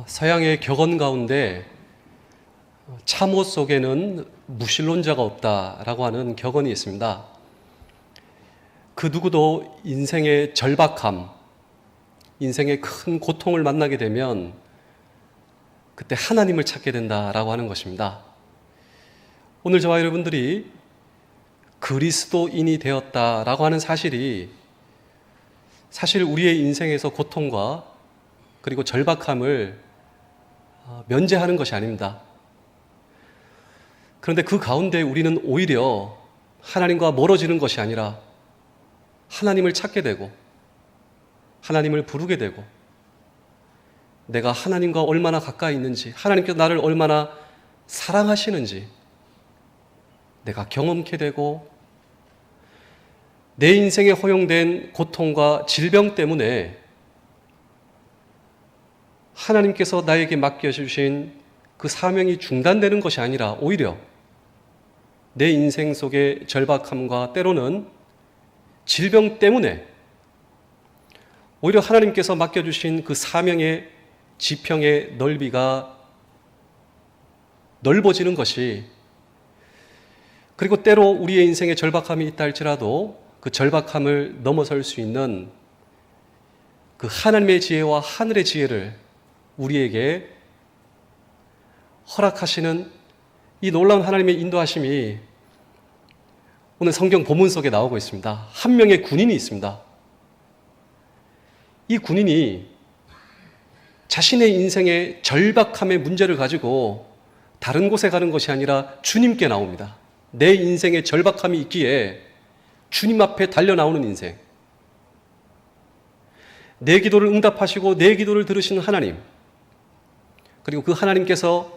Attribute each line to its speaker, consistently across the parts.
Speaker 1: 서양의 격언 가운데 참호 속에는 무신론자가 없다라고 하는 격언이 있습니다. 그 누구도 인생의 절박함, 인생의 큰 고통을 만나게 되면 그때 하나님을 찾게 된다라고 하는 것입니다. 오늘 저와 여러분들이 그리스도인이 되었다라고 하는 사실이 사실 우리의 인생에서 고통과 그리고 절박함을 면제하는 것이 아닙니다. 그런데 그 가운데 우리는 오히려 하나님과 멀어지는 것이 아니라 하나님을 찾게 되고 하나님을 부르게 되고 내가 하나님과 얼마나 가까이 있는지, 하나님께서 나를 얼마나 사랑하시는지 내가 경험케 되고 내 인생에 허용된 고통과 질병 때문에 하나님께서 나에게 맡겨주신 그 사명이 중단되는 것이 아니라 오히려 내 인생 속의 절박함과 때로는 질병 때문에 오히려 하나님께서 맡겨주신 그 사명의 지평의 넓이가 넓어지는 것이, 그리고 때로 우리의 인생에 절박함이 있다 할지라도 그 절박함을 넘어설 수 있는 그 하나님의 지혜와 하늘의 지혜를 우리에게 허락하시는 이 놀라운 하나님의 인도하심이 오늘 성경 본문 속에 나오고 있습니다. 한 명의 군인이 있습니다. 이 군인이 자신의 인생의 절박함의 문제를 가지고 다른 곳에 가는 것이 아니라 주님께 나옵니다. 내 인생에 절박함이 있기에 주님 앞에 달려 나오는 인생. 내 기도를 응답하시고 내 기도를 들으시는 하나님. 그리고 그 하나님께서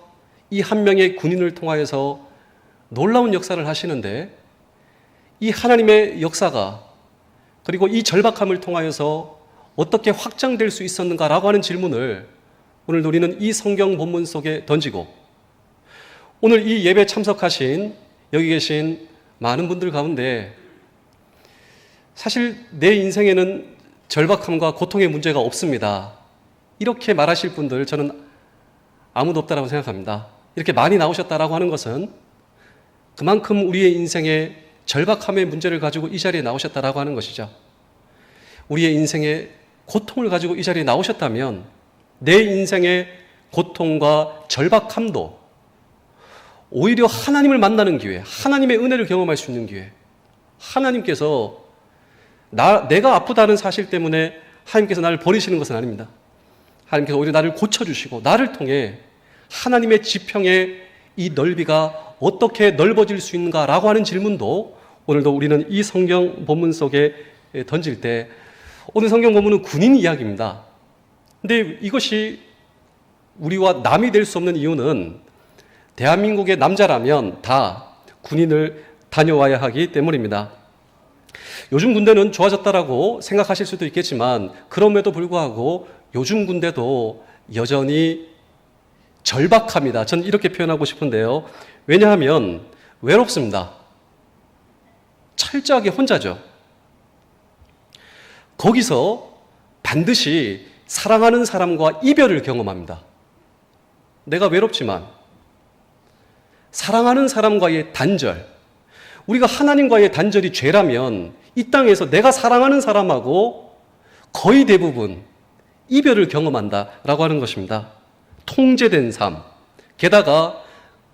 Speaker 1: 이 한 명의 군인을 통하여서 놀라운 역사를 하시는데, 이 하나님의 역사가 그리고 이 절박함을 통하여서 어떻게 확장될 수 있었는가라고 하는 질문을 오늘 우리는 이 성경 본문 속에 던지고, 오늘 이 예배 참석하신 여기 계신 많은 분들 가운데 사실 내 인생에는 절박함과 고통의 문제가 없습니다, 이렇게 말하실 분들 저는 아무도 없다라고 생각합니다. 이렇게 많이 나오셨다라고 하는 것은 그만큼 우리의 인생에 절박함의 문제를 가지고 이 자리에 나오셨다라고 하는 것이죠. 우리의 인생의 고통을 가지고 이 자리에 나오셨다면 내 인생의 고통과 절박함도 오히려 하나님을 만나는 기회, 하나님의 은혜를 경험할 수 있는 기회, 하나님께서 내가 아프다는 사실 때문에 하나님께서 나를 버리시는 것은 아닙니다. 하나님께서 오히려 나를 고쳐주시고 나를 통해 하나님의 지평의 이 넓이가 어떻게 넓어질 수 있는가라고 하는 질문도 오늘도 우리는 이 성경 본문 속에 던질 때, 오늘 성경 본문은 군인 이야기입니다. 근데 이것이 우리와 남이 될 수 없는 이유는 대한민국의 남자라면 다 군인을 다녀와야 하기 때문입니다. 요즘 군대는 좋아졌다라고 생각하실 수도 있겠지만 그럼에도 불구하고 요즘 군대도 여전히 절박합니다. 저는 이렇게 표현하고 싶은데요. 왜냐하면 외롭습니다. 철저하게 혼자죠. 거기서 반드시 사랑하는 사람과 이별을 경험합니다. 내가 외롭지만 사랑하는 사람과의 단절, 우리가 하나님과의 단절이 죄라면 이 땅에서 내가 사랑하는 사람하고 거의 대부분 이별을 경험한다라고 하는 것입니다. 통제된 삶, 게다가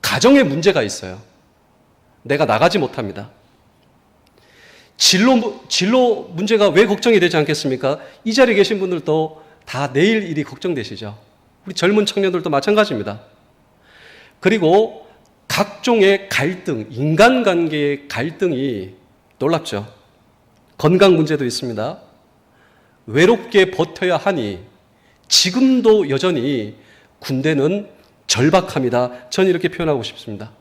Speaker 1: 가정에 문제가 있어요. 내가 나가지 못합니다. 진로 문제가 왜 걱정이 되지 않겠습니까? 이 자리에 계신 분들도 다 내일 일이 걱정되시죠. 우리 젊은 청년들도 마찬가지입니다. 그리고 각종의 갈등, 인간관계의 갈등이 놀랍죠. 건강 문제도 있습니다. 외롭게 버텨야 하니 지금도 여전히 군대는 절박합니다. 저는 이렇게 표현하고 싶습니다.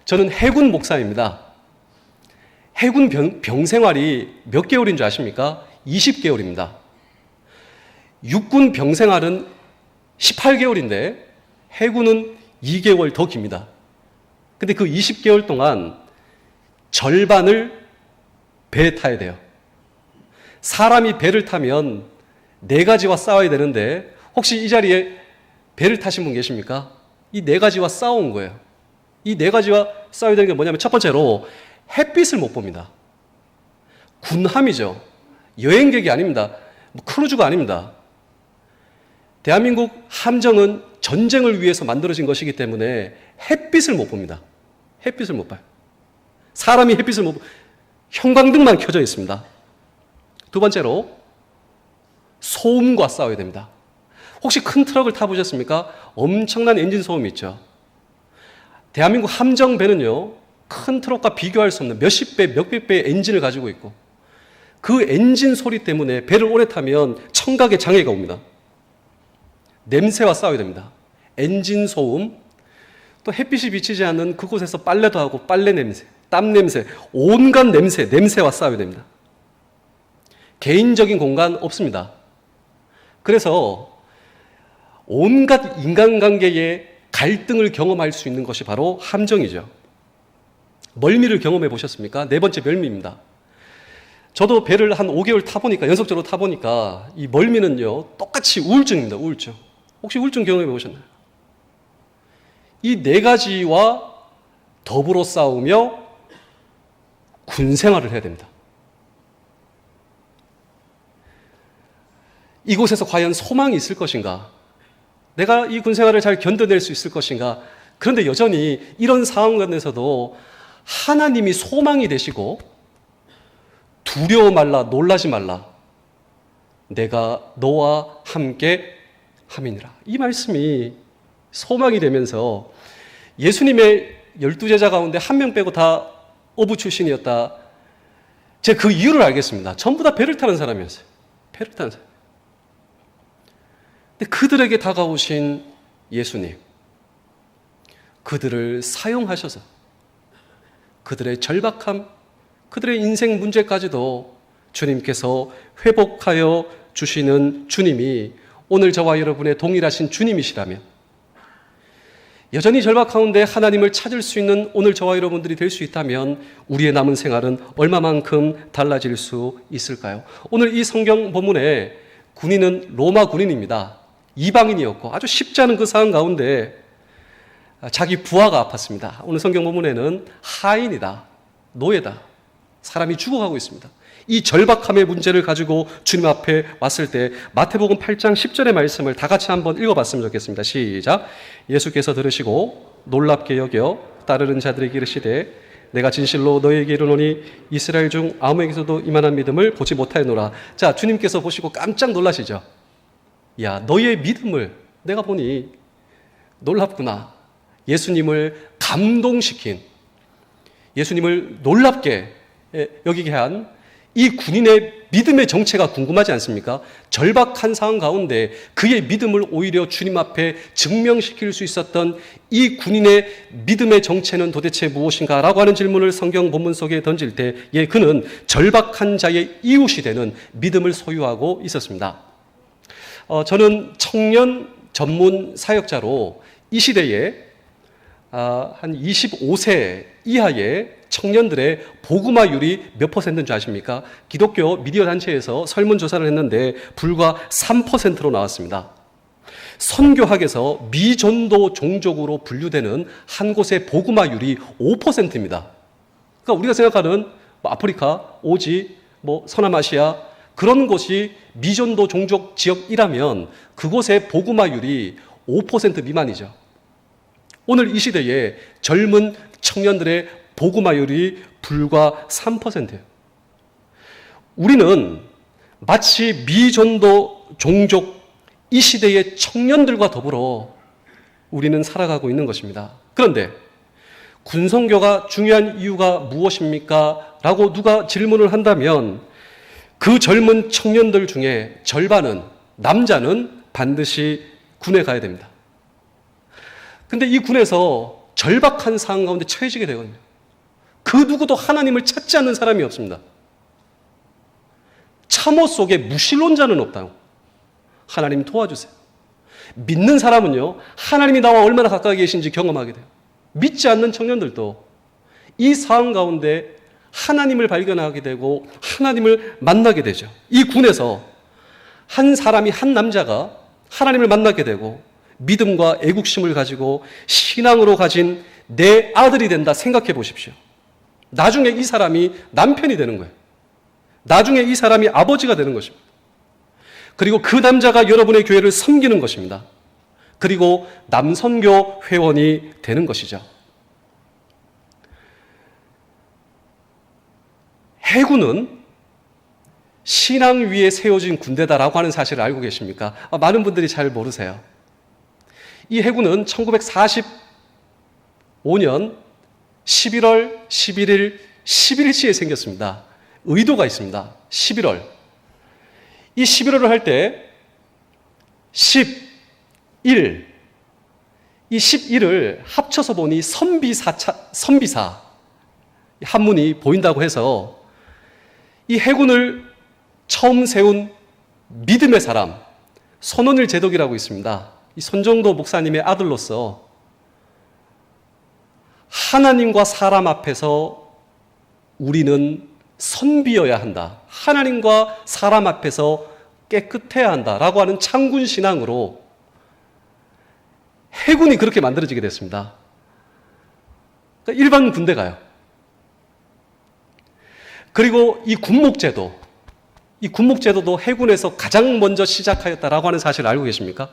Speaker 1: 저는 해군 목사입니다. 해군 병생활이 몇 개월인 줄 아십니까? 20개월입니다. 육군 병생활은 18개월인데 해군은 2개월 더 깁니다. 근데 그 20개월 동안 절반을 배에 타야 돼요. 사람이 배를 타면 4가지와 싸워야 되는데 혹시 이 자리에 배를 타신 분 계십니까? 이 네 가지와 싸운 거예요. 이 네 가지와 싸워야 되는 게 뭐냐면 첫 번째로 햇빛을 못 봅니다. 군함이죠. 여행객이 아닙니다. 크루즈가 아닙니다. 대한민국 함정은 전쟁을 위해서 만들어진 것이기 때문에 햇빛을 못 봅니다. 햇빛을 못 봐요. 사람이 햇빛을 못 보고 형광등만 켜져 있습니다. 두 번째로 소음과 싸워야 됩니다. 혹시 큰 트럭을 타보셨습니까? 엄청난 엔진 소음이 있죠. 대한민국 함정배는요, 큰 트럭과 비교할 수 없는 몇십 배, 몇백 배의 엔진을 가지고 있고 그 엔진 소리 때문에 배를 오래 타면 청각에 장애가 옵니다. 냄새와 싸워야 됩니다. 엔진 소음, 또 햇빛이 비치지 않는 그곳에서 빨래도 하고 빨래 냄새, 땀 냄새, 온갖 냄새와 싸워야 됩니다. 개인적인 공간 없습니다. 그래서 온갖 인간관계의 갈등을 경험할 수 있는 것이 바로 함정이죠. 멀미를 경험해 보셨습니까? 네 번째 멀미입니다. 저도 배를 한 5개월 타보니까, 연속적으로 타보니까 이 멀미는요, 똑같이 우울증입니다. 우울증. 혹시 우울증 경험해 보셨나요? 이 네 가지와 더불어 싸우며 군 생활을 해야 됩니다. 이곳에서 과연 소망이 있을 것인가? 내가 이 군 생활을 잘 견뎌낼 수 있을 것인가? 그런데 여전히 이런 상황 가운데서도 하나님이 소망이 되시고 두려워 말라, 놀라지 말라. 내가 너와 함께 함이니라. 이 말씀이 소망이 되면서 예수님의 12제자 가운데 한 명 빼고 다 어부 출신이었다. 제가 그 이유를 알겠습니다. 전부 다 배를 타는 사람이었어요. 배를 타는 사람. 근데 그들에게 다가오신 예수님, 그들을 사용하셔서 그들의 절박함, 그들의 인생 문제까지도 주님께서 회복하여 주시는 주님이 오늘 저와 여러분의 동일하신 주님이시라면, 여전히 절박 가운데 하나님을 찾을 수 있는 오늘 저와 여러분들이 될 수 있다면 우리의 남은 생활은 얼마만큼 달라질 수 있을까요? 오늘 이 성경 본문에 군인은 로마 군인입니다. 이방인이었고 아주 쉽지 않은 그 상황 가운데 자기 부하가 아팠습니다. 오늘 성경 본문에는 하인이다, 노예다, 사람이 죽어가고 있습니다. 이 절박함의 문제를 가지고 주님 앞에 왔을 때 마태복음 8장 10절의 말씀을 다 같이 한번 읽어봤으면 좋겠습니다. 시작. 예수께서 들으시고 놀랍게 여겨 따르는 자들에게 이르시되 내가 진실로 너희에게 이르노니 이스라엘 중 아무에게서도 이만한 믿음을 보지 못하였노라. 자, 주님께서 보시고 깜짝 놀라시죠. 야, 너희의 믿음을 내가 보니 놀랍구나. 예수님을 감동시킨, 예수님을 놀랍게 여기게 한 이 군인의 믿음의 정체가 궁금하지 않습니까? 절박한 상황 가운데 그의 믿음을 오히려 주님 앞에 증명시킬 수 있었던 이 군인의 믿음의 정체는 도대체 무엇인가? 라고 하는 질문을 성경 본문 속에 던질 때, 그는 절박한 자의 이웃이 되는 믿음을 소유하고 있었습니다. 저는 청년 전문 사역자로 이 시대에 한 25세 이하의 청년들의 복음화율이 몇 퍼센트인 줄 아십니까? 기독교 미디어 단체에서 설문조사를 했는데 불과 3%로 나왔습니다. 선교학에서 미전도 종족으로 분류되는 한 곳의 복음화율이 5%입니다. 그러니까 우리가 생각하는 아프리카, 오지, 서남아시아 그런 곳이 미전도 종족 지역이라면 그곳의 복음화율이 5% 미만이죠. 오늘 이 시대에 젊은 청년들의 복음화율이 불과 3%예요. 우리는 마치 미전도 종족 이 시대의 청년들과 더불어 우리는 살아가고 있는 것입니다. 그런데 군성교가 중요한 이유가 무엇입니까? 라고 누가 질문을 한다면 그 젊은 청년들 중에 절반은, 남자는 반드시 군에 가야 됩니다. 근데 이 군에서 절박한 상황 가운데 처해지게 되거든요. 그 누구도 하나님을 찾지 않는 사람이 없습니다. 참호 속에 무신론자는 없다고. 하나님 도와주세요. 믿는 사람은요, 하나님이 나와 얼마나 가까이 계신지 경험하게 돼요. 믿지 않는 청년들도 이 상황 가운데 하나님을 발견하게 되고 하나님을 만나게 되죠. 이 군에서 한 사람이, 한 남자가 하나님을 만나게 되고 믿음과 애국심을 가지고 신앙으로 가진 내 아들이 된다 생각해 보십시오. 나중에 이 사람이 남편이 되는 거예요. 나중에 이 사람이 아버지가 되는 것입니다. 그리고 그 남자가 여러분의 교회를 섬기는 것입니다. 그리고 남선교 회원이 되는 것이죠. 해군은 신앙 위에 세워진 군대다라고 하는 사실을 알고 계십니까? 많은 분들이 잘 모르세요. 이 해군은 1945년 11월 11일 11일치에 생겼습니다. 의도가 있습니다. 11월. 이 11월을 할 때 11, 이 11을 합쳐서 보니 선비사 한문이 보인다고 해서 이 해군을 처음 세운 믿음의 사람, 손원일 제독이라고 있습니다. 이 손정도 목사님의 아들로서 하나님과 사람 앞에서 우리는 선비여야 한다. 하나님과 사람 앞에서 깨끗해야 한다라고 하는 창군 신앙으로 해군이 그렇게 만들어지게 됐습니다. 그러니까 일반 군대가요. 그리고 이 군목제도도 해군에서 가장 먼저 시작하였다라고 하는 사실을 알고 계십니까?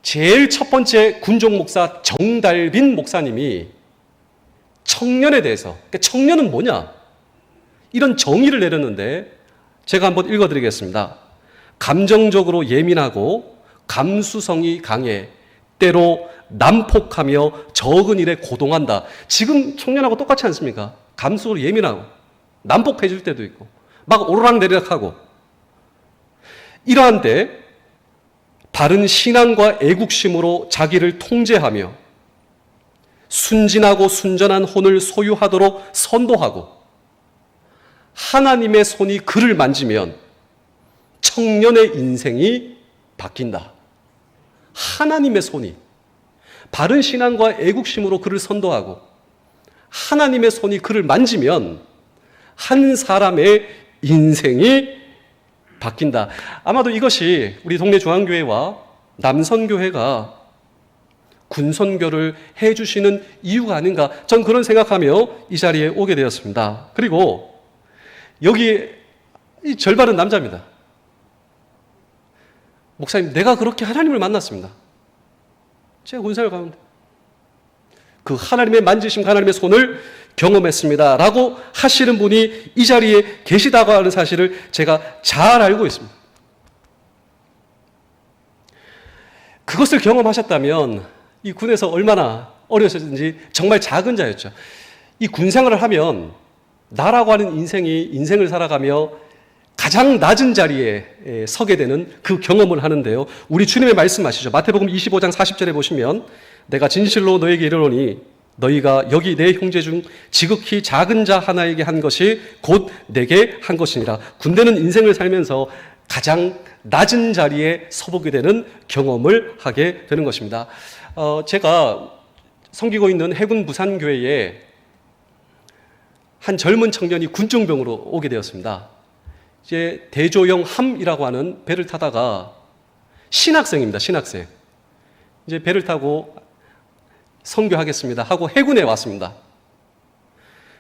Speaker 1: 제일 첫 번째 군종 목사 정달빈 목사님이 청년에 대해서, 그러니까 청년은 뭐냐? 이런 정의를 내렸는데 제가 한번 읽어드리겠습니다. 감정적으로 예민하고 감수성이 강해 때로 난폭하며 적은 일에 고동한다. 지금 청년하고 똑같지 않습니까? 감수로 예민하고 난폭해질 때도 있고 막 오르락내리락하고 이러한 때 바른 신앙과 애국심으로 자기를 통제하며 순진하고 순전한 혼을 소유하도록 선도하고 하나님의 손이 그를 만지면 청년의 인생이 바뀐다. 하나님의 손이 바른 신앙과 애국심으로 그를 선도하고 하나님의 손이 그를 만지면 한 사람의 인생이 바뀐다. 아마도 이것이 우리 동네 중앙교회와 남선교회가 군선교를 해주시는 이유가 아닌가, 전 그런 생각하며 이 자리에 오게 되었습니다. 그리고 여기 이 절반은 남자입니다. 목사님, 내가 그렇게 하나님을 만났습니다. 제가 군생활 가운데 그 하나님의 만지심, 하나님의 손을 경험했습니다 라고 하시는 분이 이 자리에 계시다고 하는 사실을 제가 잘 알고 있습니다. 그것을 경험하셨다면 이 군에서 얼마나 어려우셨는지 정말 작은 자였죠. 이 군생활을 하면 나라고 하는 인생을 살아가며 가장 낮은 자리에 서게 되는 그 경험을 하는데요. 우리 주님의 말씀하시죠. 마태복음 25장 40절에 보시면 내가 진실로 너에게 이르노니 너희가 여기 내 형제 중 지극히 작은 자 하나에게 한 것이 곧 내게 한 것이니라. 군대는 인생을 살면서 가장 낮은 자리에 서보게 되는 경험을 하게 되는 것입니다. 제가 섬기고 있는 해군 부산교회에 한 젊은 청년이 군중병으로 오게 되었습니다. 이제 대조영 함이라고 하는 배를 타다가 신학생입니다. 신학생. 이제 배를 타고 선교하겠습니다 하고 해군에 왔습니다.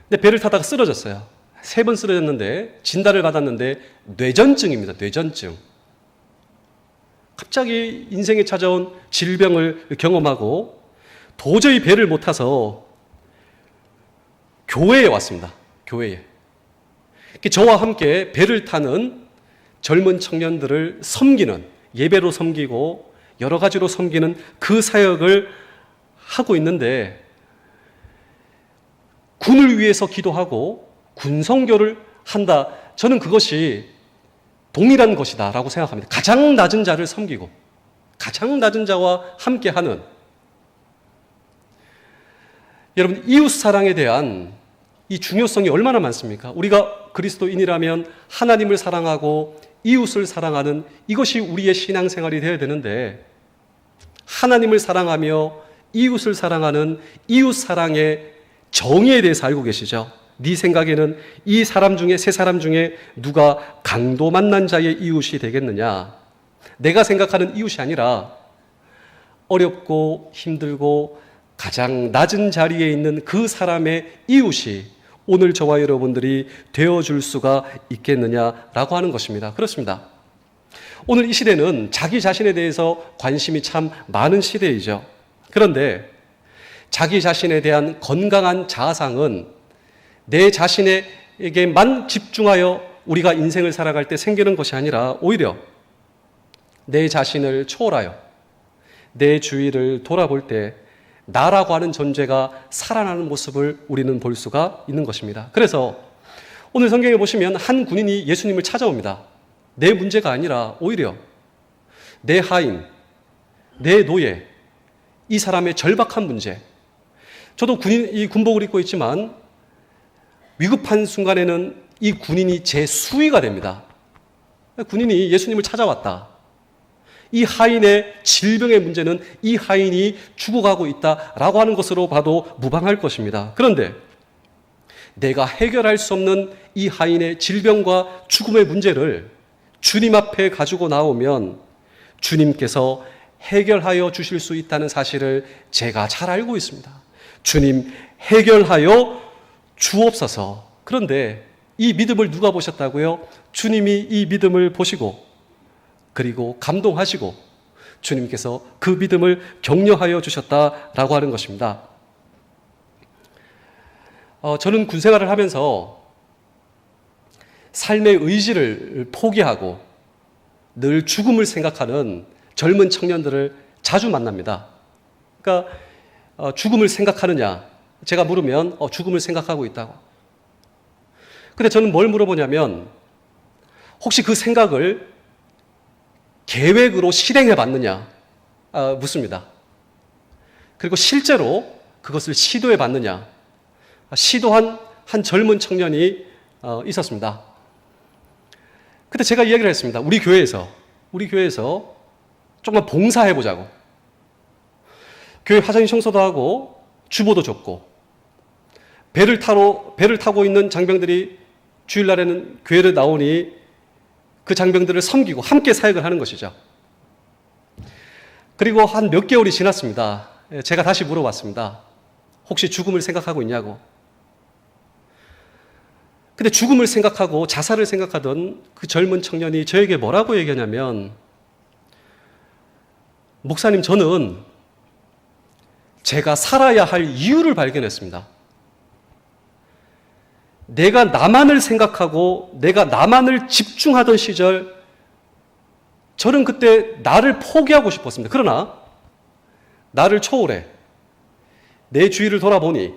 Speaker 1: 근데 배를 타다가 쓰러졌어요. 3번 쓰러졌는데 진단을 받았는데 뇌전증입니다. 뇌전증. 갑자기 인생에 찾아온 질병을 경험하고 도저히 배를 못 타서 교회에 왔습니다. 교회에. 저와 함께 배를 타는 젊은 청년들을 섬기는, 예배로 섬기고 여러 가지로 섬기는 그 사역을 하고 있는데 군을 위해서 기도하고 군성교를 한다. 저는 그것이 동일한 것이다 라고 생각합니다. 가장 낮은 자를 섬기고 가장 낮은 자와 함께하는, 여러분 이웃 사랑에 대한 이 중요성이 얼마나 많습니까? 우리가 그리스도인이라면 하나님을 사랑하고 이웃을 사랑하는 이것이 우리의 신앙생활이 되어야 되는데 하나님을 사랑하며 이웃을 사랑하는 이웃 사랑의 정의에 대해서 알고 계시죠? 네 생각에는 이 사람 중에, 세 사람 중에 누가 강도 만난 자의 이웃이 되겠느냐? 내가 생각하는 이웃이 아니라 어렵고 힘들고 가장 낮은 자리에 있는 그 사람의 이웃이 오늘 저와 여러분들이 되어줄 수가 있겠느냐라고 하는 것입니다. 그렇습니다. 오늘 이 시대는 자기 자신에 대해서 관심이 참 많은 시대이죠. 그런데 자기 자신에 대한 건강한 자아상은 내 자신에게만 집중하여 우리가 인생을 살아갈 때 생기는 것이 아니라 오히려 내 자신을 초월하여 내 주위를 돌아볼 때 나라고 하는 존재가 살아나는 모습을 우리는 볼 수가 있는 것입니다. 그래서 오늘 성경에 보시면 한 군인이 예수님을 찾아옵니다. 내 문제가 아니라 오히려 내 하인, 내 노예, 이 사람의 절박한 문제. 저도 이 군복을 입고 있지만 위급한 순간에는 이 군인이 제 수위가 됩니다. 군인이 예수님을 찾아왔다. 이 하인의 질병의 문제는 이 하인이 죽어가고 있다라고 하는 것으로 봐도 무방할 것입니다. 그런데 내가 해결할 수 없는 이 하인의 질병과 죽음의 문제를 주님 앞에 가지고 나오면 주님께서 해결하여 주실 수 있다는 사실을 제가 잘 알고 있습니다. 주님 해결하여 주옵소서. 그런데 이 믿음을 누가 보셨다고요? 주님이 이 믿음을 보시고 그리고 감동하시고 주님께서 그 믿음을 격려하여 주셨다라고 하는 것입니다. 저는 군 생활을 하면서 삶의 의지를 포기하고 늘 죽음을 생각하는 젊은 청년들을 자주 만납니다. 그러니까 죽음을 생각하느냐? 제가 물으면 죽음을 생각하고 있다고. 근데 저는 뭘 물어보냐면 혹시 그 생각을 계획으로 실행해 봤느냐? 묻습니다. 그리고 실제로 그것을 시도해 봤느냐? 시도한 한 젊은 청년이 있었습니다. 그때 제가 이야기를 했습니다. 우리 교회에서 조금만 봉사해 보자고. 교회 화장실 청소도 하고 주보도 줬고 배를 타고 있는 장병들이 주일날에는 교회를 나오니 그 장병들을 섬기고 함께 사역을 하는 것이죠. 그리고 한 몇 개월이 지났습니다. 제가 다시 물어봤습니다. 혹시 죽음을 생각하고 있냐고. 근데 죽음을 생각하고 자살을 생각하던 그 젊은 청년이 저에게 뭐라고 얘기하냐면, 목사님, 저는 제가 살아야 할 이유를 발견했습니다. 내가 나만을 생각하고 내가 나만을 집중하던 시절, 저는 그때 나를 포기하고 싶었습니다. 그러나 나를 초월해 내 주위를 돌아보니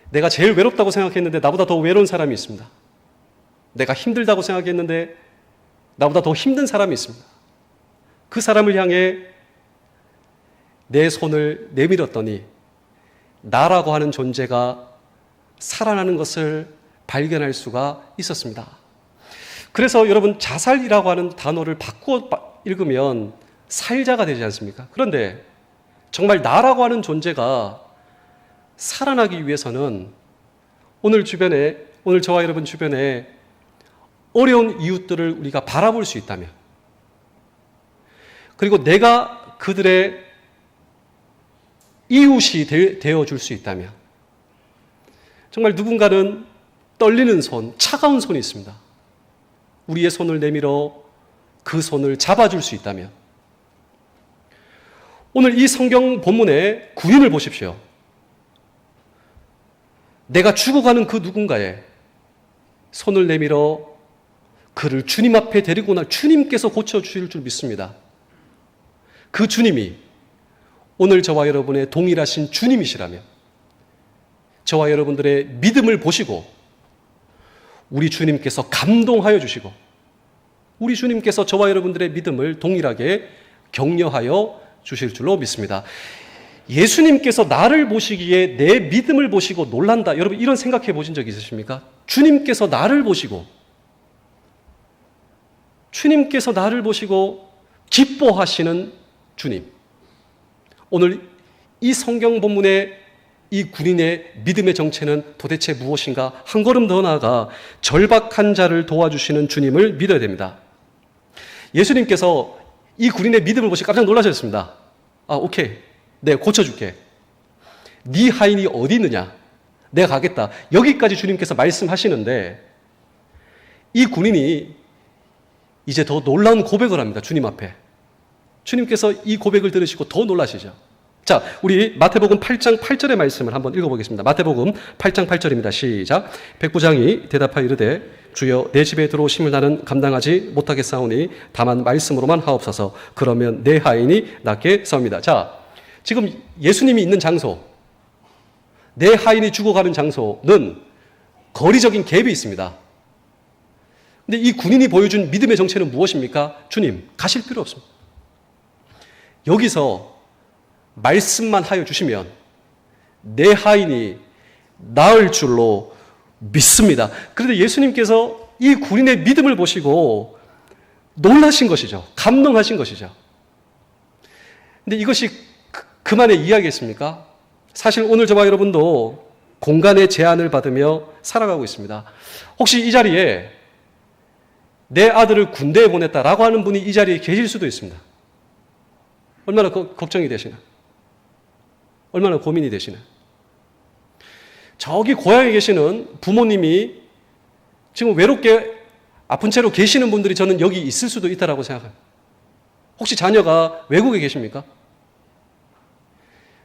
Speaker 1: 내가 제일 외롭다고 생각했는데 나보다 더 외로운 사람이 있습니다. 내가 힘들다고 생각했는데 나보다 더 힘든 사람이 있습니다. 그 사람을 향해 내 손을 내밀었더니 나라고 하는 존재가 살아나는 것을 발견할 수가 있었습니다. 그래서 여러분, 자살이라고 하는 단어를 바꾸어 읽으면 살자가 되지 않습니까? 그런데 정말 나라고 하는 존재가 살아나기 위해서는 오늘 저와 여러분 주변에 어려운 이웃들을 우리가 바라볼 수 있다면, 그리고 내가 그들의 이웃이 되어줄 수 있다면, 정말 누군가는 떨리는 손, 차가운 손이 있습니다. 우리의 손을 내밀어 그 손을 잡아줄 수 있다면, 오늘 이 성경 본문의 구인을 보십시오. 내가 죽어가는 그 누군가의 손을 내밀어 그를 주님 앞에 데리고 날 주님께서 고쳐주실 줄 믿습니다. 그 주님이 오늘 저와 여러분의 동일하신 주님이시라면, 저와 여러분들의 믿음을 보시고 우리 주님께서 감동하여 주시고 우리 주님께서 저와 여러분들의 믿음을 동일하게 격려하여 주실 줄로 믿습니다. 예수님께서 나를 보시기에 내 믿음을 보시고 놀란다. 여러분, 이런 생각해 보신 적 있으십니까? 주님께서 나를 보시고 기뻐하시는 주님. 오늘 이 성경 본문의 이 군인의 믿음의 정체는 도대체 무엇인가? 한 걸음 더 나아가 절박한 자를 도와주시는 주님을 믿어야 됩니다. 예수님께서 이 군인의 믿음을 보시고 깜짝 놀라셨습니다. 아, 오케이. 내가 고쳐줄게. 네 하인이 어디 있느냐? 내가 가겠다. 여기까지 주님께서 말씀하시는데 이 군인이 이제 더 놀라운 고백을 합니다. 주님 앞에. 주님께서 이 고백을 들으시고 더 놀라시죠. 자, 우리 마태복음 8장 8절의 말씀을 한번 읽어보겠습니다. 마태복음 8장 8절입니다. 시작. 백부장이 대답하여 이르되 주여 내 집에 들어오심을 나는 감당하지 못하겠사오니 다만 말씀으로만 하옵소서. 그러면 내 하인이 낫게 싸웁니다. 자, 지금 예수님이 있는 장소, 내 하인이 죽어가는 장소는 거리적인 갭이 있습니다. 근데 이 군인이 보여준 믿음의 정체는 무엇입니까? 주님, 가실 필요 없습니다. 여기서 말씀만 하여 주시면 내 하인이 나을 줄로 믿습니다. 그런데 예수님께서 이 군인의 믿음을 보시고 놀라신 것이죠. 감동하신 것이죠. 근데 이것이 그만의 이야기겠습니까? 사실 오늘 저와 여러분도 공간의 제한을 받으며 살아가고 있습니다. 혹시 이 자리에 내 아들을 군대에 보냈다라고 하는 분이 이 자리에 계실 수도 있습니다. 얼마나 걱정이 되시나? 얼마나 고민이 되시나? 저기 고향에 계시는 부모님이 지금 외롭게 아픈 채로 계시는 분들이 저는 여기 있을 수도 있다고 생각합니다. 혹시 자녀가 외국에 계십니까?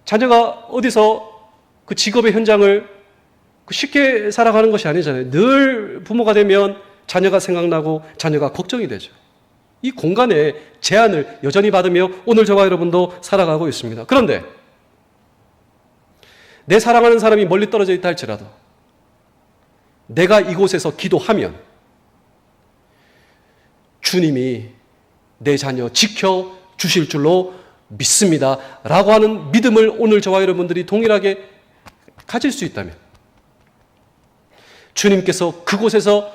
Speaker 1: 자녀가 어디서 그 직업의 현장을 쉽게 살아가는 것이 아니잖아요. 늘 부모가 되면 자녀가 생각나고 자녀가 걱정이 되죠. 이 공간의 제한을 여전히 받으며 오늘 저와 여러분도 살아가고 있습니다. 그런데 내 사랑하는 사람이 멀리 떨어져 있다 할지라도 내가 이곳에서 기도하면 주님이 내 자녀 지켜주실 줄로 믿습니다. 라고 하는 믿음을 오늘 저와 여러분들이 동일하게 가질 수 있다면 주님께서 그곳에서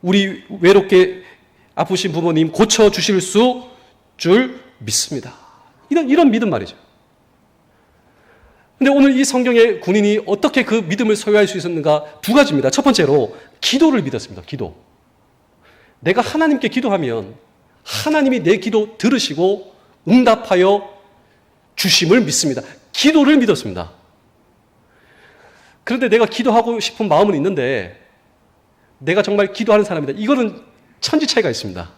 Speaker 1: 우리 외롭게 아프신 부모님 고쳐주실 줄 믿습니다. 이런 믿음 말이죠. 근데 오늘 이 성경의 군인이 어떻게 그 믿음을 소유할 수 있었는가? 두 가지입니다. 첫 번째로 기도를 믿었습니다. 기도. 내가 하나님께 기도하면 하나님이 내 기도 들으시고 응답하여 주심을 믿습니다. 기도를 믿었습니다. 그런데 내가 기도하고 싶은 마음은 있는데 내가 정말 기도하는 사람이다. 이거는 천지 차이가 있습니다.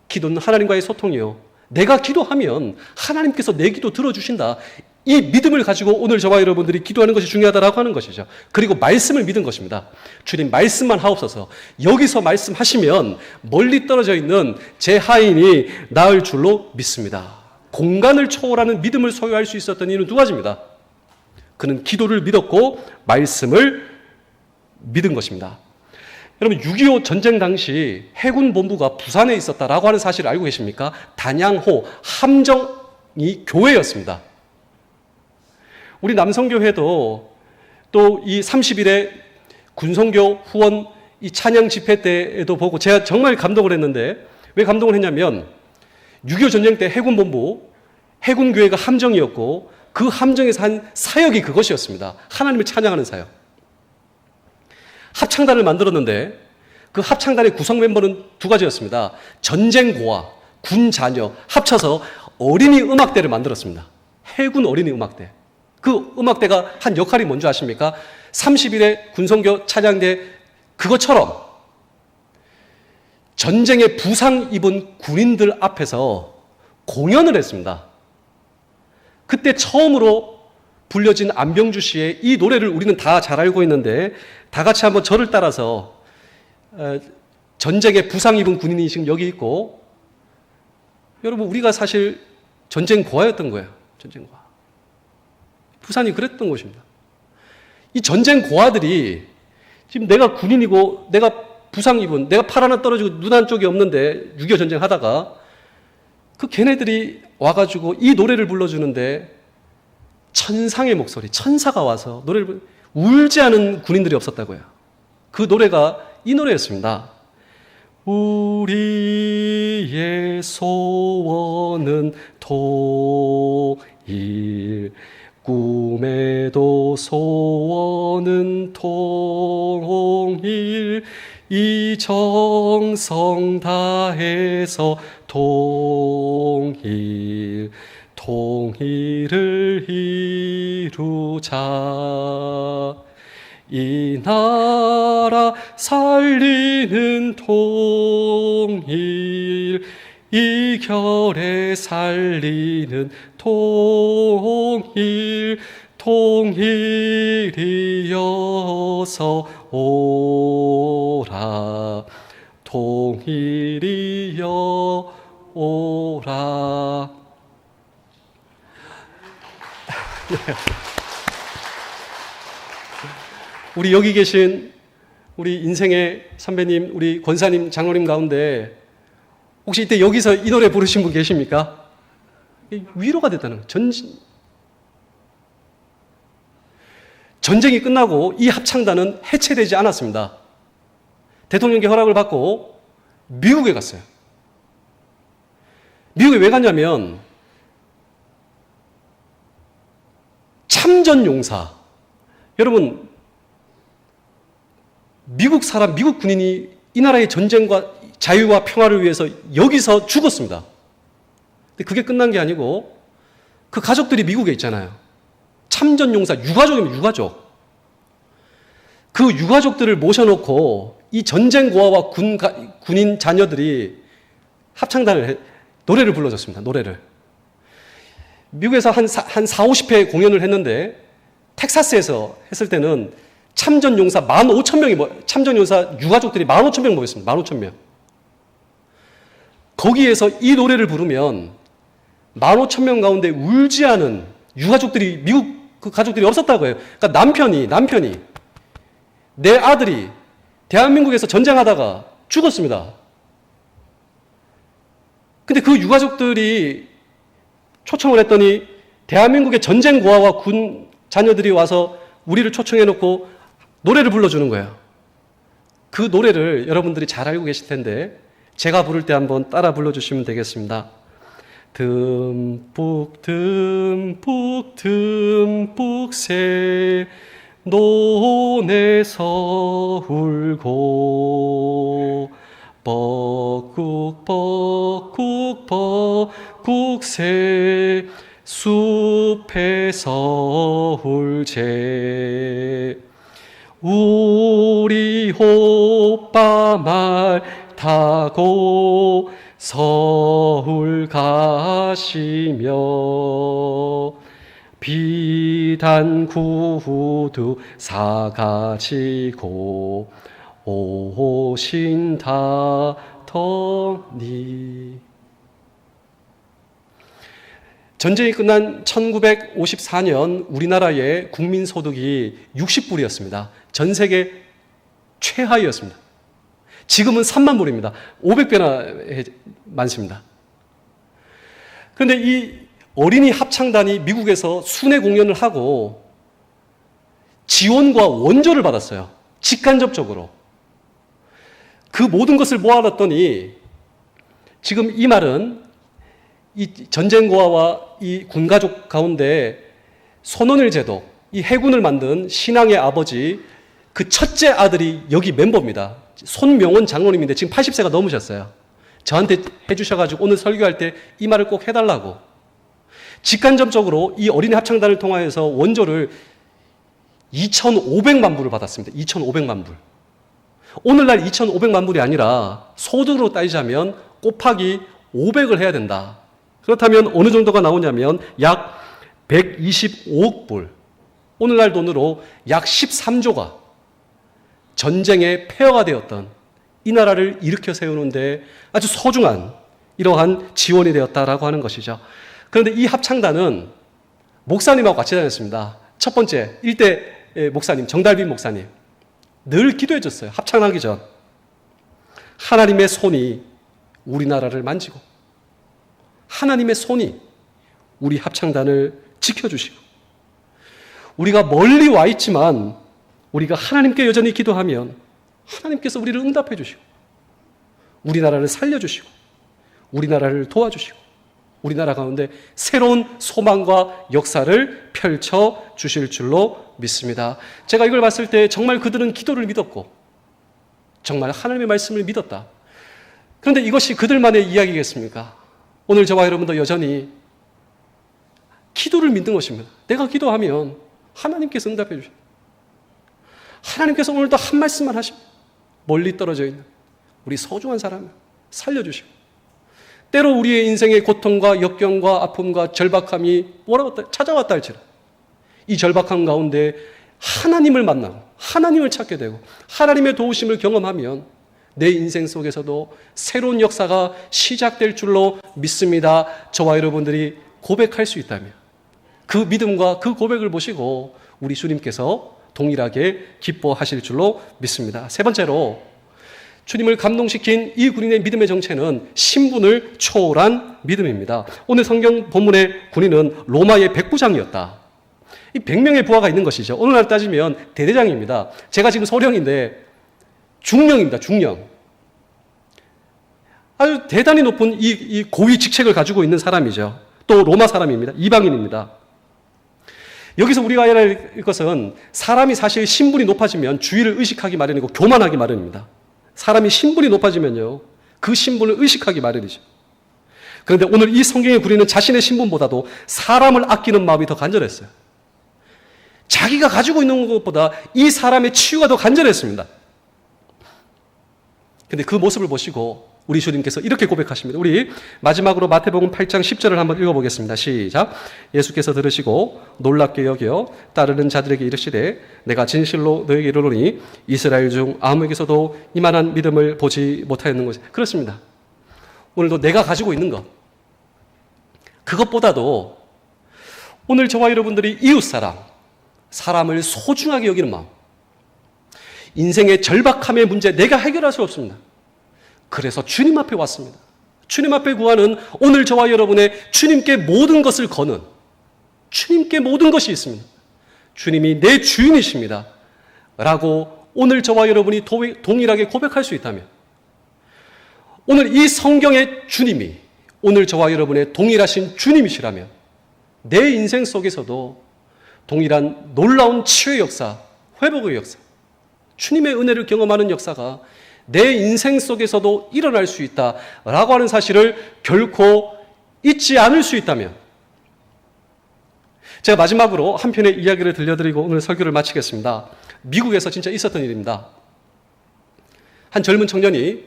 Speaker 1: 기도는 하나님과의 소통이요. 내가 기도하면 하나님께서 내 기도 들어주신다. 이 믿음을 가지고 오늘 저와 여러분들이 기도하는 것이 중요하다라고 하는 것이죠. 그리고 말씀을 믿은 것입니다. 주님 말씀만 하옵소서. 여기서 말씀하시면 멀리 떨어져 있는 제 하인이 나을 줄로 믿습니다. 공간을 초월하는 믿음을 소유할 수 있었던 이유는 두 가지입니다. 그는 기도를 믿었고 말씀을 믿은 것입니다. 여러분 6.25 전쟁 당시 해군 본부가 부산에 있었다라고 하는 사실을 알고 계십니까? 단양호 함정이 교회였습니다. 우리 남성교회도 또 이 30일의 군성교 후원 이 찬양 집회 때에도 보고 제가 정말 감동을 했는데 왜 감동을 했냐면 6.25 전쟁 때 해군 본부 해군교회가 함정이었고 그 함정에서 한 사역이 그것이었습니다. 하나님을 찬양하는 사역. 합창단을 만들었는데 그 합창단의 구성 멤버는 두 가지였습니다. 전쟁고와 군 자녀 합쳐서 어린이 음악대를 만들었습니다. 해군 어린이 음악대. 그 음악대가 한 역할이 뭔지 아십니까? 30일의 군성교 찬양대 그것처럼 전쟁에 부상 입은 군인들 앞에서 공연을 했습니다. 그때 처음으로 불려진 안병주 씨의 이 노래를 우리는 다 잘 알고 있는데 다 같이 한번 저를 따라서 전쟁에 부상 입은 군인이 지금 여기 있고 여러분 우리가 사실 전쟁 고아였던 거예요. 전쟁 고아. 부산이 그랬던 것입니다. 이 전쟁 고아들이 지금 내가 군인이고 내가 부상 입은 내가 팔 하나 떨어지고 눈 한쪽이 없는데 6.25 전쟁 하다가 그 걔네들이 와가지고 이 노래를 불러주는데 천상의 목소리, 천사가 와서 노래를 울지 않은 군인들이 없었다고요. 그 노래가 이 노래였습니다. 우리의 소원은 통일, 꿈에도 소원은 통일, 이 정성 다해서 통일을 이루자. 이 나라 살리는 통일, 이 결에 살리는 통일, 통일이여서 오라, 통일이여 오라. 우리 여기 계신 우리 인생의 선배님, 우리 권사님, 장로님 가운데 혹시 이때 여기서 이 노래 부르신 분 계십니까? 위로가 됐다는 거예요. 전쟁이 끝나고 이 합창단은 해체되지 않았습니다. 대통령께 허락을 받고 미국에 갔어요. 미국에 왜 갔냐면 참전용사, 여러분 미국 사람, 미국 군인이 이 나라의 전쟁과 자유와 평화를 위해서 여기서 죽었습니다. 근데 그게 끝난 게 아니고 그 가족들이 미국에 있잖아요. 참전용사, 유가족이면 유가족. 그 유가족들을 모셔놓고 이 전쟁 고아와 군인 자녀들이 노래를 불러줬습니다. 노래를. 미국에서 한 40-50회 공연을 했는데 텍사스에서 했을 때는 참전용사 15,000명이 참전용사 유가족들이 15,000명 모였습니다. 15,000명. 거기에서 이 노래를 부르면 15,000명 가운데 울지 않은 유가족들이, 미국 그 가족들이 없었다고 해요. 그러니까 남편이 내 아들이 대한민국에서 전쟁하다가 죽었습니다. 근데 그 유가족들이 초청을 했더니 대한민국의 전쟁 고아와 군 자녀들이 와서 우리를 초청해놓고 노래를 불러주는 거예요. 그 노래를 여러분들이 잘 알고 계실 텐데 제가 부를 때 한번 따라 불러주시면 되겠습니다. 듬뿍 듬뿍 듬뿍 새 논에서 울고 뻐꾹 뻐꾹 뻐꾹 새 숲에서 울제 우리 오빠 말 타고 서울 가시며 비단 구두 사가지고 오신다더니. 전쟁이 끝난 1954년 우리나라의 국민소득이 60불이었습니다. 전 세계 최하위였습니다. 지금은 3만 불입니다. 500배나 많습니다. 그런데 이 어린이 합창단이 미국에서 순회 공연을 하고 지원과 원조를 받았어요. 직간접적으로. 그 모든 것을 모아놨더니 지금 이 말은 이 전쟁고아와 이 군가족 가운데 손원일 제독, 이 해군을 만든 신앙의 아버지, 그 첫째 아들이 여기 멤버입니다. 손명원 장로님인데 지금 80세가 넘으셨어요. 저한테 해주셔가지고 오늘 설교할 때 이 말을 꼭 해달라고. 직간접적으로 이 어린이 합창단을 통하여서 원조를 2,500만 불을 받았습니다. 2,500만 불. 오늘날 2,500만 불이 아니라 소득으로 따지자면 곱하기 500을 해야 된다. 그렇다면 어느 정도가 나오냐면 약 125억 불. 오늘날 돈으로 약 13조가 전쟁의 폐허가 되었던 이 나라를 일으켜 세우는데 아주 소중한 이러한 지원이 되었다라고 하는 것이죠. 그런데 이 합창단은 목사님하고 같이 다녔습니다. 첫 번째, 일대 목사님, 정달빈 목사님. 늘 기도해 줬어요. 합창하기 전. 하나님의 손이 우리나라를 만지고 하나님의 손이 우리 합창단을 지켜주시고 우리가 멀리 와 있지만 우리가 하나님께 여전히 기도하면 하나님께서 우리를 응답해 주시고 우리나라를 살려주시고 우리나라를 도와주시고 우리나라 가운데 새로운 소망과 역사를 펼쳐 주실 줄로 믿습니다. 제가 이걸 봤을 때 정말 그들은 기도를 믿었고 정말 하나님의 말씀을 믿었다. 그런데 이것이 그들만의 이야기겠습니까? 오늘 저와 여러분도 여전히 기도를 믿는 것입니다. 내가 기도하면 하나님께서 응답해 주십니다. 하나님께서 오늘도 한 말씀만 하십니다. 멀리 떨어져 있는 우리 소중한 사람을 살려주시고, 때로 우리의 인생의 고통과 역경과 아픔과 절박함이 찾아왔다 할지라도 이 절박함 가운데 하나님을 만나고 하나님을 찾게 되고 하나님의 도우심을 경험하면 내 인생 속에서도 새로운 역사가 시작될 줄로 믿습니다. 저와 여러분들이 고백할 수 있다면 그 믿음과 그 고백을 보시고 우리 주님께서 동일하게 기뻐하실 줄로 믿습니다. 세 번째로, 주님을 감동시킨 이 군인의 믿음의 정체는 신분을 초월한 믿음입니다. 오늘 성경 본문의 군인은 로마의 백부장이었다. 이 100명의 부하가 있는 것이죠. 오늘날 따지면 대대장입니다. 제가 지금 소령인데 중령입니다. 중령. 아주 대단히 높은 이 고위 직책을 가지고 있는 사람이죠. 또 로마 사람입니다. 이방인입니다. 여기서 우리가 알아야 할 것은 사람이 사실 신분이 높아지면 주의를 의식하기 마련이고 교만하기 마련입니다. 사람이 신분이 높아지면요, 그 신분을 의식하기 마련이죠. 그런데 오늘 이 성경의 구리는 자신의 신분보다도 사람을 아끼는 마음이 더 간절했어요. 자기가 가지고 있는 것보다 이 사람의 치유가 더 간절했습니다. 그런데 그 모습을 보시고 우리 주님께서 이렇게 고백하십니다. 우리 마지막으로 마태복음 8장 10절을 한번 읽어보겠습니다. 시작. 예수께서 들으시고 놀랍게 여겨 따르는 자들에게 이르시되 내가 진실로 너에게 이르노니 이스라엘 중 아무에게서도 이만한 믿음을 보지 못하였는 것이. 그렇습니다. 오늘도 내가 가지고 있는 것, 그것보다도 오늘 저와 여러분들이 이웃사랑, 사람을 소중하게 여기는 마음, 인생의 절박함의 문제 내가 해결할 수 없습니다. 그래서 주님 앞에 왔습니다. 주님 앞에 구하는 오늘 저와 여러분의 주님께 모든 것을 거는, 주님께 모든 것이 있습니다. 주님이 내 주인이십니다 라고 오늘 저와 여러분이 동일하게 고백할 수 있다면, 오늘 이 성경의 주님이 오늘 저와 여러분의 동일하신 주님이시라면 내 인생 속에서도 동일한 놀라운 치유의 역사, 회복의 역사, 주님의 은혜를 경험하는 역사가 내 인생 속에서도 일어날 수 있다라고 하는 사실을 결코 잊지 않을 수 있다면, 제가 마지막으로 한 편의 이야기를 들려드리고 오늘 설교를 마치겠습니다. 미국에서 진짜 있었던 일입니다. 한 젊은 청년이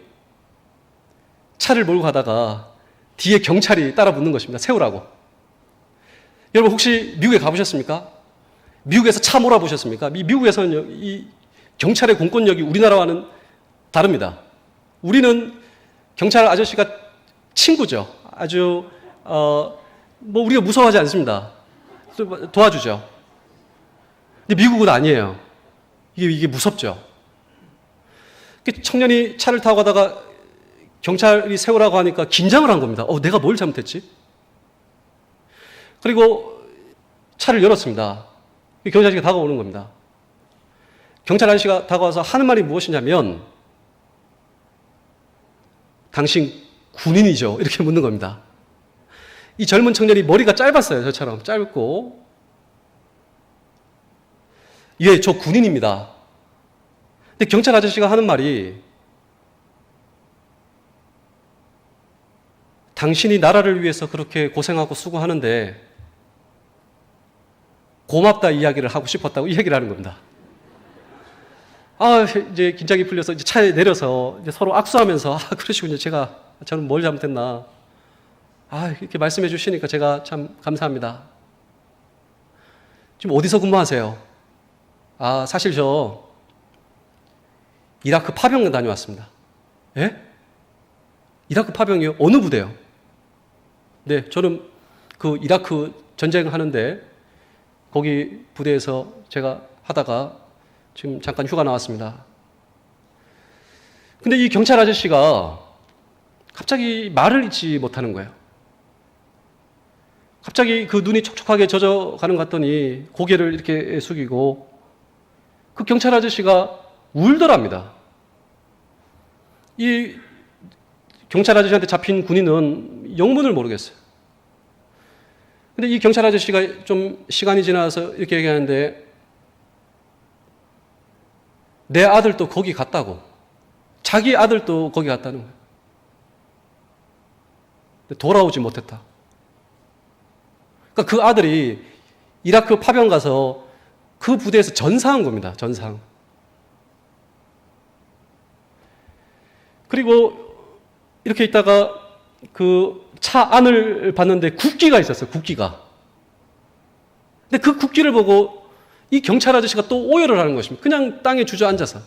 Speaker 1: 차를 몰고 가다가 뒤에 경찰이 따라 붙는 것입니다. 세우라고. 여러분 혹시 미국에 가보셨습니까? 미국에서 차 몰아보셨습니까? 미국에서는 이 경찰의 공권력이 우리나라와는 다릅니다. 우리는 경찰 아저씨가 친구죠. 아주 우리가 무서워하지 않습니다. 도와주죠. 근데 미국은 아니에요. 이게 무섭죠. 청년이 차를 타고 가다가 경찰이 세우라고 하니까 긴장을 한 겁니다. 내가 뭘 잘못했지? 그리고 차를 열었습니다. 경찰 아저씨가 다가오는 겁니다. 경찰 아저씨가 다가와서 하는 말이 무엇이냐면, 당신 군인이죠? 이렇게 묻는 겁니다. 이 젊은 청년이 머리가 짧았어요. 저처럼 짧고. 예, 저 군인입니다. 근데 경찰 아저씨가 하는 말이, 당신이 나라를 위해서 그렇게 고생하고 수고하는데 고맙다 이야기를 하고 싶었다고 이 얘기를 하는 겁니다. 이제 긴장이 풀려서 이제 차에 내려서 이제 서로 악수하면서, 그러시군요. 저는 뭘 잘못했나. 이렇게 말씀해 주시니까 제가 참 감사합니다. 지금 어디서 근무하세요? 사실 저 이라크 파병 다녀왔습니다. 예? 이라크 파병이요? 어느 부대요? 네, 저는 그 이라크 전쟁하는데 거기 부대에서 제가 하다가 지금 잠깐 휴가 나왔습니다. 근데 이 경찰 아저씨가 갑자기 말을 잇지 못하는 거예요. 갑자기 그 눈이 촉촉하게 젖어가는 것 같더니 고개를 이렇게 숙이고, 그 경찰 아저씨가 울더랍니다. 이 경찰 아저씨한테 잡힌 군인은 영문을 모르겠어요. 근데 이 경찰 아저씨가 좀 시간이 지나서 이렇게 얘기하는데, 내 아들도 거기 갔다고. 자기 아들도 거기 갔다는 거예요. 돌아오지 못했다. 그러니까 그 아들이 이라크 파병 가서 그 부대에서 전사한 겁니다. 전상. 그리고 이렇게 있다가 그 차 안을 봤는데 국기가 있었어요. 국기가. 근데 그 국기를 보고 이 경찰 아저씨가 또 오열을 하는 것입니다. 그냥 땅에 주저앉아서.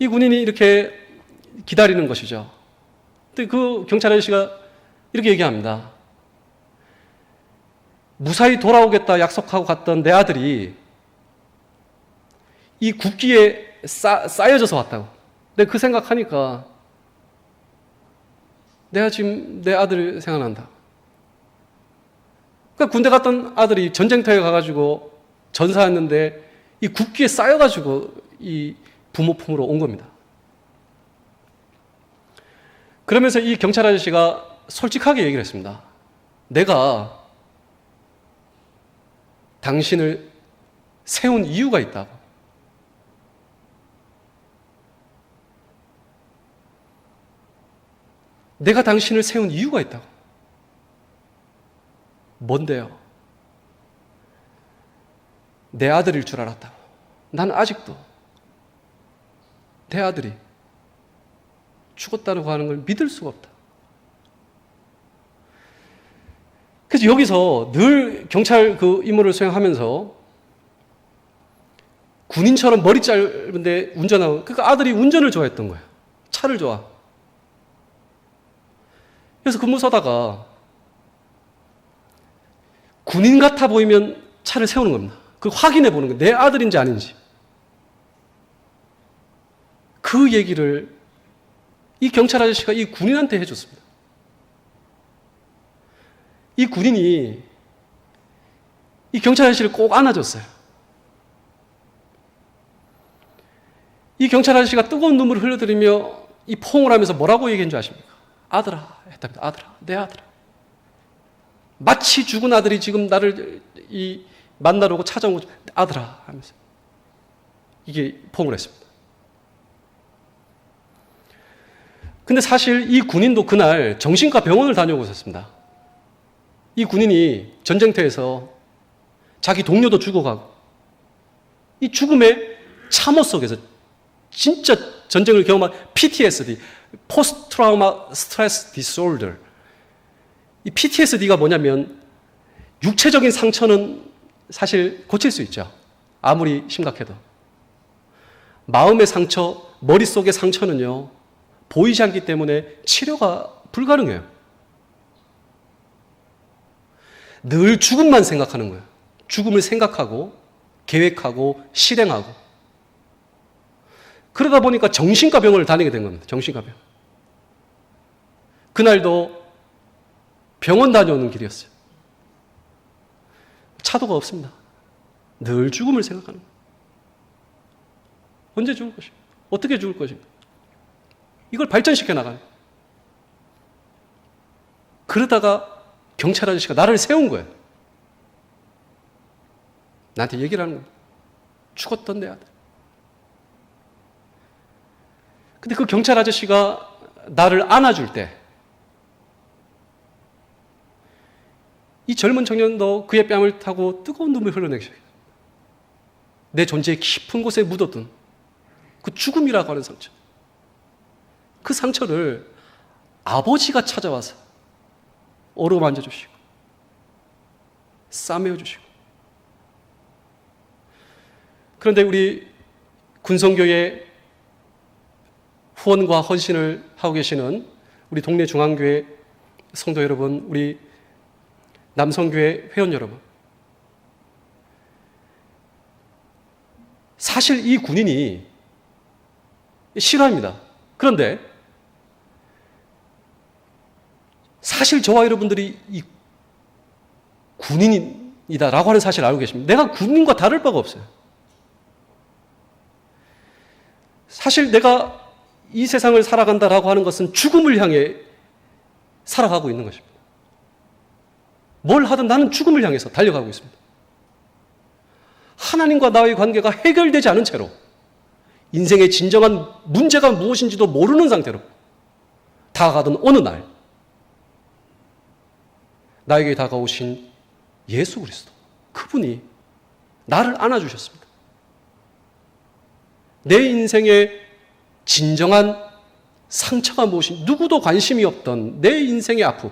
Speaker 1: 이 군인이 이렇게 기다리는 것이죠. 근데 그 경찰 아저씨가 이렇게 얘기합니다. 무사히 돌아오겠다 약속하고 갔던 내 아들이 이 국기에 쌓여져서 왔다고. 근데 그 생각하니까 내가 지금 내 아들 생각난다. 그러니까 군대 갔던 아들이 전쟁터에 가가지고 전사했는데 이 국기에 쌓여가지고 이 부모 품으로 온 겁니다. 그러면서 이 경찰 아저씨가 솔직하게 얘기를 했습니다. 내가 당신을 세운 이유가 있다고. 내가 당신을 세운 이유가 있다고. 뭔데요? 내 아들일 줄 알았다고. 난 아직도 내 아들이 죽었다고 하는 걸 믿을 수가 없다. 그래서 여기서 늘 경찰 그 임무를 수행하면서 군인처럼 머리 짧은데 운전하고, 그러니까 아들이 운전을 좋아했던 거예요. 차를 좋아. 그래서 근무 서다가 군인 같아 보이면 차를 세우는 겁니다. 그 확인해 보는 거예요. 내 아들인지 아닌지. 그 얘기를 이 경찰 아저씨가 이 군인한테 해줬습니다. 이 군인이 이 경찰 아저씨를 꼭 안아줬어요. 이 경찰 아저씨가 뜨거운 눈물을 흘려들이며 이 포옹을 하면서 뭐라고 얘기한 줄 아십니까? 아들아 했답니다. 아들아, 내 아들아. 마치 죽은 아들이 지금 나를 만나러 오고 찾아온 거죠. 아들아 하면서 이게 포옹을 했습니다. 근데 사실 이 군인도 그날 정신과 병원을 다녀오고 있었습니다. 이 군인이 전쟁터에서 자기 동료도 죽어가고 이 죽음의 참호 속에서 진짜 전쟁을 경험한 PTSD, Post Trauma Stress Disorder. 이 PTSD가 뭐냐면 육체적인 상처는 사실 고칠 수 있죠. 아무리 심각해도. 마음의 상처, 머릿속의 상처는요, 보이지 않기 때문에 치료가 불가능해요. 늘 죽음만 생각하는 거예요. 죽음을 생각하고 계획하고 실행하고. 그러다 보니까 정신과 병원을 다니게 된 겁니다. 정신과 병원. 그날도 병원 다녀오는 길이었어요. 차도가 없습니다. 늘 죽음을 생각하는 거예요. 언제 죽을 것인가? 어떻게 죽을 것인가? 이걸 발전시켜 나가는 거예요. 그러다가 경찰 아저씨가 나를 세운 거예요. 나한테 얘기를 하는 거예요. 죽었던 내 아들. 근데 그 경찰 아저씨가 나를 안아줄 때 이 젊은 청년도 그의 뺨을 타고 뜨거운 눈물을 흘러내기 시작해요. 내 존재의 깊은 곳에 묻어둔 그 죽음이라고 하는 상처. 그 상처를 아버지가 찾아와서 어루만져 주시고 싸매어 주시고. 그런데 우리 군성교회 후원과 헌신을 하고 계시는 우리 동네 중앙교회 성도 여러분, 우리 남성교회 회원 여러분, 사실 이 군인이 싫어합니다. 그런데 사실 저와 여러분들이 이 군인이다라고 하는 사실을 알고 계십니다. 내가 군인과 다를 바가 없어요. 사실 내가 이 세상을 살아간다라고 하는 것은 죽음을 향해 살아가고 있는 것입니다. 뭘 하든 나는 죽음을 향해서 달려가고 있습니다. 하나님과 나의 관계가 해결되지 않은 채로 인생의 진정한 문제가 무엇인지도 모르는 상태로 다가가던 어느 날 나에게 다가오신 예수 그리스도, 그분이 나를 안아주셨습니다. 내 인생의 진정한 상처가 무엇인지 누구도 관심이 없던 내 인생의 아픔,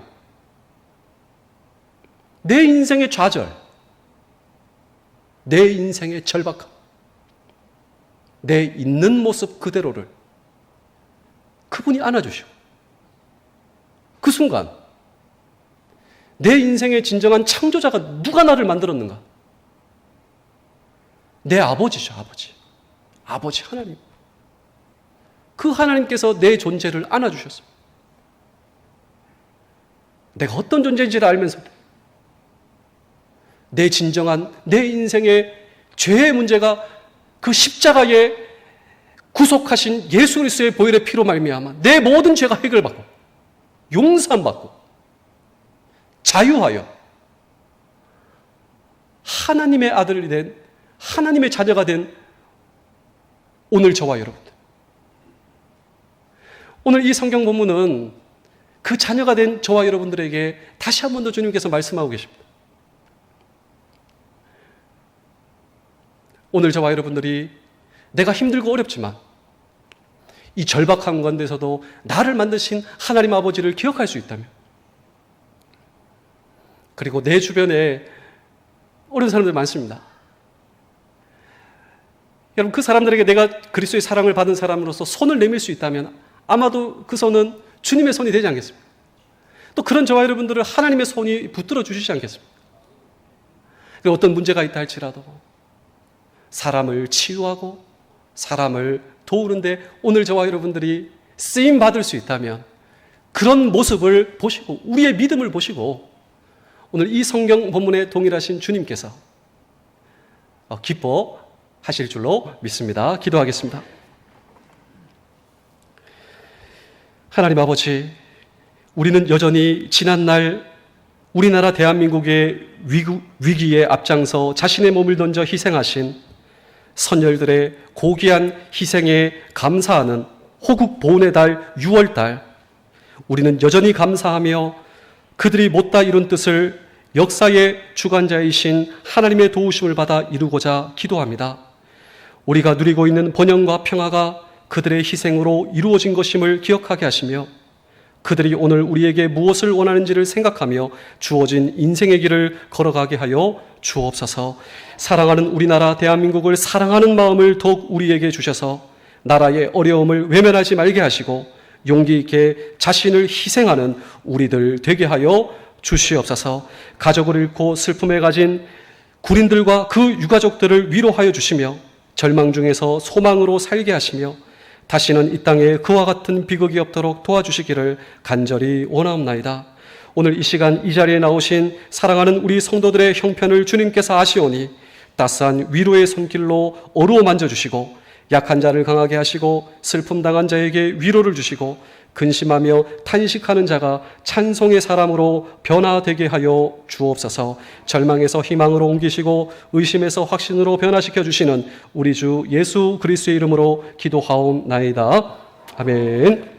Speaker 1: 내 인생의 좌절, 내 인생의 절박함, 내 있는 모습 그대로를 그분이 안아주시고, 그 순간 내 인생의 진정한 창조자가 누가 나를 만들었는가? 내 아버지죠, 아버지 하나님. 그 하나님께서 내 존재를 안아주셨습니다. 내가 어떤 존재인지를 알면서 내 진정한 내 인생의 죄의 문제가 그 십자가에 구속하신 예수 그리스도의 보혈의 피로 말미암아 내 모든 죄가 해결받고 용서받고 자유하여 하나님의 아들이 된, 하나님의 자녀가 된 오늘 저와 여러분들, 오늘 이 성경 본문은 그 자녀가 된 저와 여러분들에게 다시 한 번 더 주님께서 말씀하고 계십니다. 오늘 저와 여러분들이 내가 힘들고 어렵지만 이 절박한 가운데서도 나를 만드신 하나님 아버지를 기억할 수 있다면, 그리고 내 주변에 어려운 사람들 많습니다. 여러분, 그 사람들에게 내가 그리스도의 사랑을 받은 사람으로서 손을 내밀 수 있다면 아마도 그 손은 주님의 손이 되지 않겠습니까? 또 그런 저와 여러분들을 하나님의 손이 붙들어 주시지 않겠습니까? 어떤 문제가 있다 할지라도 사람을 치유하고 사람을 도우는데 오늘 저와 여러분들이 쓰임 받을 수 있다면 그런 모습을 보시고, 우리의 믿음을 보시고 오늘 이 성경 본문에 동일하신 주님께서 기뻐하실 줄로 믿습니다. 기도하겠습니다. 하나님 아버지, 우리는 여전히 지난날 우리나라 대한민국의 위기에 앞장서 자신의 몸을 던져 희생하신 선열들의 고귀한 희생에 감사하는 호국 보훈의 달 6월달, 우리는 여전히 감사하며 그들이 못다 이룬 뜻을 역사의 주관자이신 하나님의 도우심을 받아 이루고자 기도합니다. 우리가 누리고 있는 번영과 평화가 그들의 희생으로 이루어진 것임을 기억하게 하시며, 그들이 오늘 우리에게 무엇을 원하는지를 생각하며 주어진 인생의 길을 걸어가게 하여 주옵소서. 사랑하는 우리나라 대한민국을 사랑하는 마음을 더욱 우리에게 주셔서 나라의 어려움을 외면하지 말게 하시고 용기 있게 자신을 희생하는 우리들 되게 하여 주시옵소서. 가족을 잃고 슬픔에 가진 군인들과 그 유가족들을 위로하여 주시며 절망 중에서 소망으로 살게 하시며 다시는 이 땅에 그와 같은 비극이 없도록 도와주시기를 간절히 원하옵나이다. 오늘 이 시간 이 자리에 나오신 사랑하는 우리 성도들의 형편을 주님께서 아시오니 따스한 위로의 손길로 어루어 만져주시고 약한 자를 강하게 하시고 슬픔 당한 자에게 위로를 주시고 근심하며 탄식하는 자가 찬송의 사람으로 변화되게 하여 주옵소서. 절망에서 희망으로 옮기시고 의심에서 확신으로 변화시켜 주시는 우리 주 예수 그리스도의 이름으로 기도하옵나이다. 아멘.